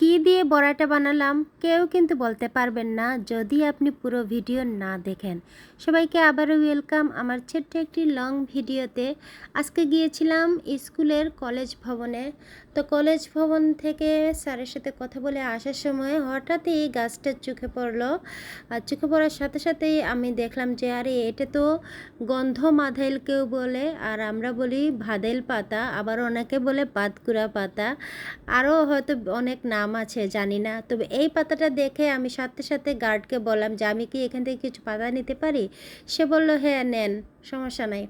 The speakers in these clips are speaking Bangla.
কি দিয়ে বড়াটা বানালাম কেউ কিন্তু বলতে পারবেন না যদি আপনি পুরো ভিডিও না দেখেন। সবাইকে আবারও ওয়েলকাম আমার ছোট্ট একটি লং ভিডিওতে। আজকে গিয়েছিলাম স্কুলের কলেজ ভবনে। তো কলেজ ভবন থেকে স্যারের সাথে কথা বলে আসার সময় হঠাৎই এই গাছটা চোখে পড়লো। আর চোখে পড়ার সাথে সাথেই আমি দেখলাম যে আরে এটা তো গন্ধ মাধাইল কেউ বলে, আর আমরা বলি ভাদেল পাতা, আবার অনেকে বলে পাতকুড়া পাতা, আরও হয়তো অনেক নাম আছে জানি না। তবে এই পাতাটা দেখে আমি সাথে সাথে গার্ডকে বললাম যে আমি কি এখান থেকে কিছু পাতা নিতে পারি। সে বলল হ্যাঁ নেন, সমস্যা নাই।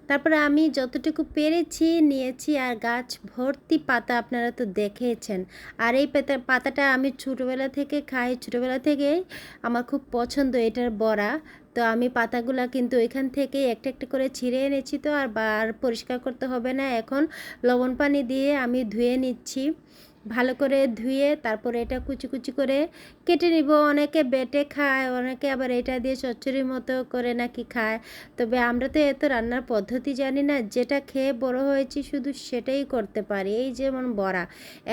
তারপরে আমি যতটুকু পেরেছি নিয়েছি, আর গাছ ভর্তি পাতা আপনারা তো দেখেছেন। আর এই পাতাটা আমি ছোটোবেলা থেকে খাই, ছোটোবেলা থেকেই আমার খুব পছন্দ এটার বড়া। তো আমি পাতাগুলা কিন্তু এখান থেকে একটা একটা করে ছিঁড়ে এনেছি, তো আর বার পরিষ্কার করতে হবে না। এখন লবণ পানি দিয়ে আমি ধুয়ে নিচ্ছি, ভালো করে ধুয়ে তারপরে এটা কুচি কুচি করে কেটে নিব। অনেকে বেটে খায়, অনেকে আবার এটা দিয়ে চচ্চড়ির মতো করে নাকি খায়। তবে আমরা তো এত রান্নার পদ্ধতি জানি না, যেটা খেয়ে বড় হয়েছি শুধু সেটাই করতে পারি। এই যেমন বড়া,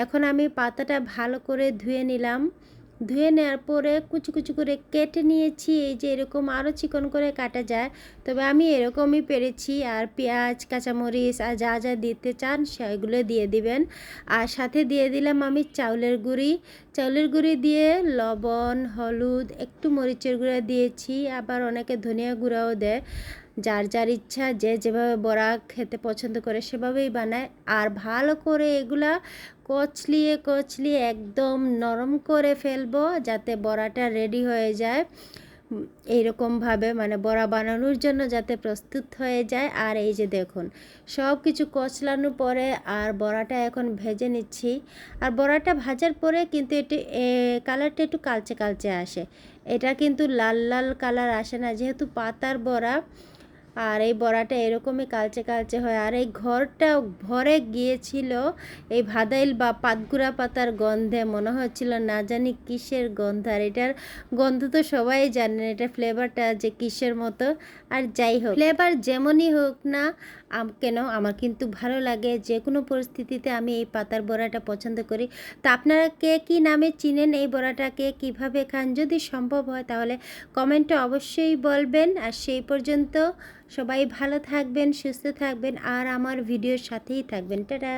এখন আমি পাতাটা ভালো করে ধুয়ে নিলাম। ধুয়ে নেওয়ার পরে কুচি কুচি করে কেটে নিয়েছি। এই যে এরকম আরও চিকন করে কাটা যায়, তবে আমি এরকমই পেরেছি। আর পেঁয়াজ, কাঁচামরিচ আর যা যা দিতে চান সেগুলো দিয়ে দিবেন। আর সাথে দিয়ে দিলাম আমি চাউলের গুঁড়ি দিয়ে লবণ, হলুদ, একটু মরিচের গুঁড়া দিয়েছি। আবার অনেকে ধনিয়া গুঁড়াও দেয়, যার যার ইচ্ছা, যে যেভাবে বড়া খেতে পছন্দ করে সেভাবেই বানায়। আর ভালো করে এগুলা কচলিয়ে কচলিয়ে একদম নরম করে ফেলবো যাতে বড়াটা রেডি হয়ে যায়। এইরকমভাবে মানে বড়া বানানোর জন্য যাতে প্রস্তুত হয়ে যায়। আর এই যে দেখুন সব কিছু কচলানোর পরে আর বড়াটা এখন ভেজে নিচ্ছি। আর বড়াটা ভাজার পরে কিন্তু একটু কালারটা একটু কালচে কালচে আসে, এটা কিন্তু লাল লাল কালার আসে না, যেহেতু পাতার বড়া। আর এই বড়াটা এরকমই কালচে কালচে হয়। আর এই ঘরটা ভরে গিয়েছিল এই ভাদাইল বা পাতগুড়া পাতার গন্ধে, মনে হচ্ছিল না জানি কিসের গন্ধ। আর এটার গন্ধ তো সবাই জানেন, এটা ফ্লেভারটা যে কিসের মতো। আর যাই হোক, ফ্লেভার যেমনই হোক না কেন, আমার কিন্তু ভালো লাগে। যে কোনো পরিস্থিতিতে আমি এই পাতার বড়াটা পছন্দ করি। তা আপনারা কে কী নামে চিনেন এই বড়াটাকে, কিভাবে খান, যদি সম্ভব হয় তাহলে কমেন্টে অবশ্যই বলবেন। আর সেই পর্যন্ত সবাই ভালো থাকবেন, সুস্থ থাকবেন, আর আমার ভিডিওর সাথেই থাকবেন। টাটা।